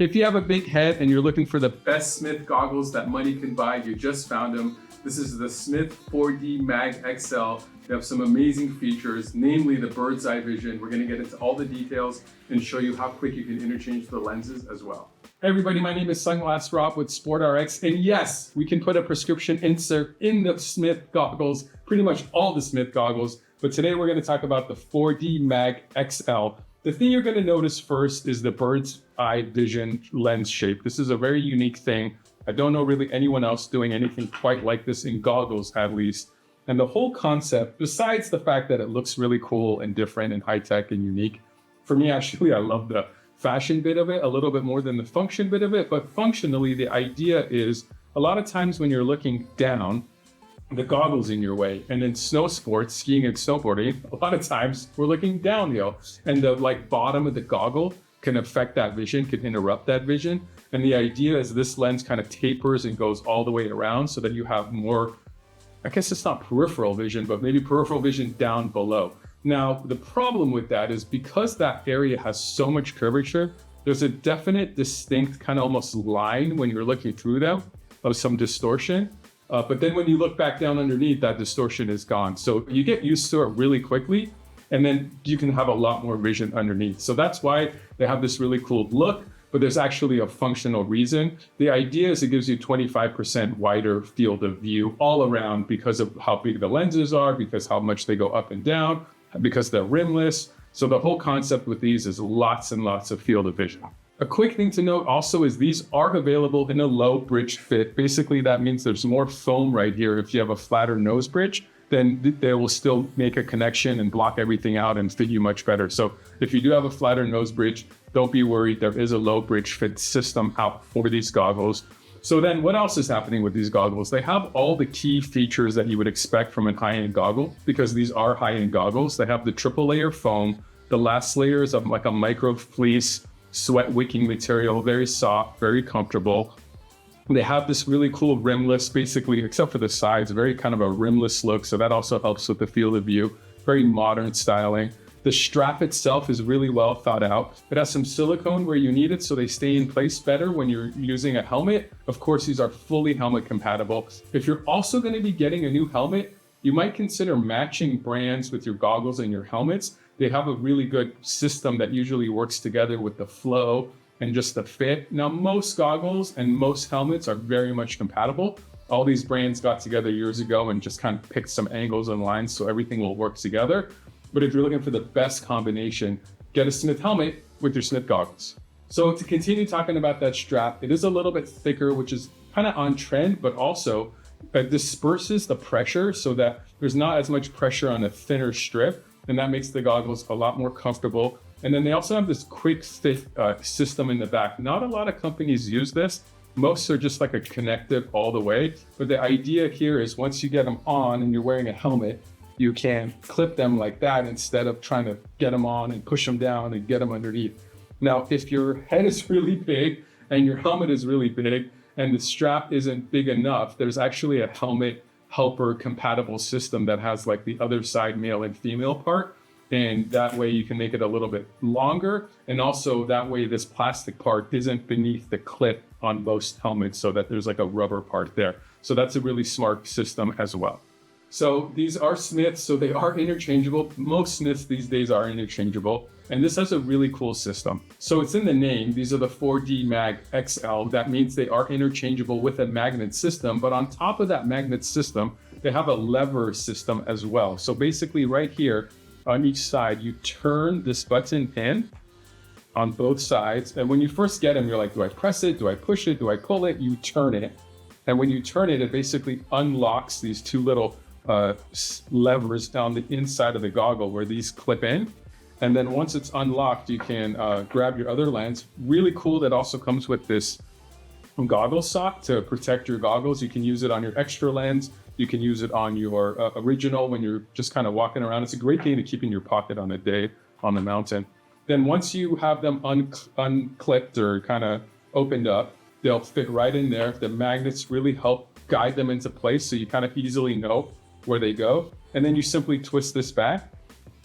If you have a big head and you're looking for the best Smith goggles that money can buy, you just found them. This is the Smith 4D Mag XL. They have some amazing features, namely the BirdsEye Vision. We're gonna get into all the details and show you how quick you can interchange the lenses as well. Hey everybody, my name is Sunglass Rob with SportRx, and yes, we can put a prescription insert in the Smith goggles, pretty much all the Smith goggles, but today we're gonna talk about the 4D Mag XL. The thing you're gonna notice first is the BirdsEye Vision lens shape. This is a very unique thing. I don't know really anyone else doing anything quite like this in goggles, at least. And the whole concept, besides the fact that it looks really cool and different and high-tech and unique, for me, actually, I love the fashion bit of it a little bit more than the function bit of it. But functionally, the idea is a lot of times when you're looking down, the goggles in your way. And in snow sports, skiing and snowboarding, a lot of times we're looking downhill, and the bottom of the goggle can affect that vision, can interrupt that vision. And the idea is this lens kind of tapers and goes all the way around so that you have more, I guess it's not peripheral vision, but maybe peripheral vision down below. Now, the problem with that is because that area has so much curvature, there's a definite, distinct kind of almost line when you're looking through them of some distortion. But then when you look back down underneath, that distortion is gone. So you get used to it really quickly, and then you can have a lot more vision underneath. So that's why they have this really cool look, but there's actually a functional reason. The idea is it gives you 25% wider field of view all around because of how big the lenses are, because how much they go up and down, because they're rimless. So the whole concept with these is lots and lots of field of vision. A quick thing to note also is these are available in a low bridge fit. Basically, that means there's more foam right here. If you have a flatter nose bridge, then they will still make a connection and block everything out and fit you much better. So if you do have a flatter nose bridge, don't be worried. There is a low bridge fit system out for these goggles. So then what else is happening with these goggles? They have all the key features that you would expect from a high-end goggle, because these are high-end goggles. They have the triple layer foam. The last layer is like a micro fleece sweat wicking material, very soft, very comfortable. They have this really cool rimless, basically, except for the sides, very kind of a rimless look. So that also helps with the field of view, very modern styling. The strap itself is really well thought out. It has some silicone where you need it, so they stay in place better when you're using a helmet. Of course, these are fully helmet compatible. If you're also going to be getting a new helmet, you might consider matching brands with your goggles and your helmets. They have a really good system that usually works together with the flow and just the fit. Now, most goggles and most helmets are very much compatible. All these brands got together years ago and just kind of picked some angles and lines so everything will work together. But if you're looking for the best combination, get a Smith helmet with your Smith goggles. So to continue talking about that strap, it is a little bit thicker, which is kind of on trend, but also it disperses the pressure so that there's not as much pressure on a thinner strip, and that makes the goggles a lot more comfortable. And then they also have this quick fit system in the back. Not a lot of companies use this. Most are just like a connective all the way. But the idea here is once you get them on and you're wearing a helmet, you can clip them like that instead of trying to get them on and push them down and get them underneath. Now, if your head is really big and your helmet is really big and the strap isn't big enough, there's actually a helmet helper compatible system that has like the other side male and female part. And that way you can make it a little bit longer. And also that way this plastic part isn't beneath the clip on most helmets, so that there's like a rubber part there. So that's a really smart system as well. So these are Smiths, so they are interchangeable. Most Smiths these days are interchangeable. And this has a really cool system. So it's in the name, these are the 4D Mag XL. That means they are interchangeable with a magnet system, but on top of that magnet system, they have a lever system as well. So basically right here on each side, you turn this button pin on both sides. And when you first get them, you're like, do I press it? Do I push it? Do I pull it? You turn it. And when you turn it, it basically unlocks these two little levers down the inside of the goggle where these clip in. And then once it's unlocked, you can grab your other lens. Really cool that also comes with this goggle sock to protect your goggles. You can use it on your extra lens. You can use it on your original when you're just kind of walking around. It's a great thing to keep in your pocket on a day on the mountain. Then once you have them unclipped or kind of opened up, they'll fit right in there. The magnets really help guide them into place so you kind of easily know where they go. And then you simply twist this back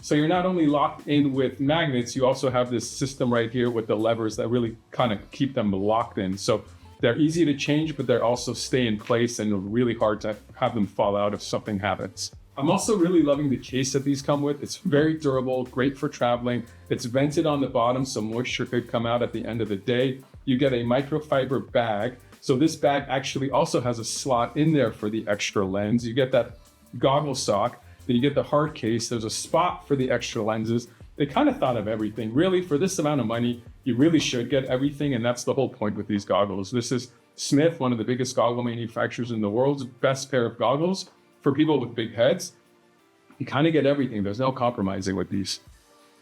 So you're not only locked in with magnets, you also have this system right here with the levers that really kind of keep them locked in. So they're easy to change, but they're also stay in place and really hard to have them fall out if something happens. I'm also really loving the case that these come with. It's very durable, great for traveling. It's vented on the bottom, so moisture could come out at the end of the day. You get a microfiber bag. So this bag actually also has a slot in there for the extra lens. You get that goggle sock, then you get the hard case. There's a spot for the extra lenses. They kind of thought of everything. Really, for this amount of money, you really should get everything, and that's the whole point with these goggles. This is Smith, one of the biggest goggle manufacturers in the world's best pair of goggles for people with big heads. You kind of get everything. There's no compromising with these.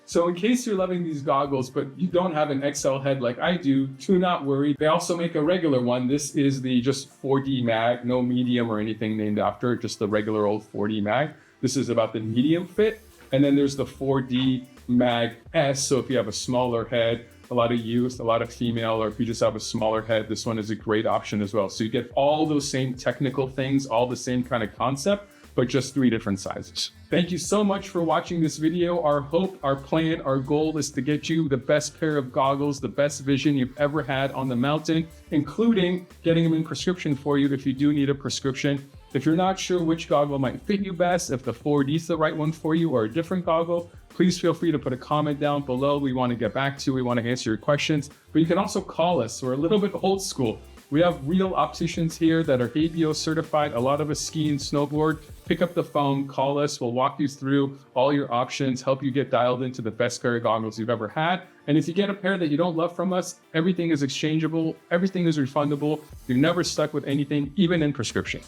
So in case you're loving these goggles, but you don't have an XL head like I do not worry. They also make a regular one. This is the just 4D mag, no medium or anything named after it, just the regular old 4D mag. This is about the medium fit. And then there's the 4D mag S. So if you have a smaller head, a lot of youth, a lot of female, or if you just have a smaller head, this one is a great option as well. So you get all those same technical things, all the same kind of concept, but just 3 different sizes. Thank you so much for watching this video. Our hope, our plan, our goal is to get you the best pair of goggles, the best vision you've ever had on the mountain, including getting them in prescription for you if you do need a prescription. If you're not sure which goggle might fit you best, if the 4D is the right one for you or a different goggle, please feel free to put a comment down below. We want to get back to, we want to answer your questions, but you can also call us. We're a little bit old school. We have real opticians here that are ABO certified. A lot of us ski and snowboard. Pick up the phone, call us. We'll walk you through all your options, help you get dialed into the best pair of goggles you've ever had. And if you get a pair that you don't love from us, everything is exchangeable. Everything is refundable. You're never stuck with anything, even in prescription.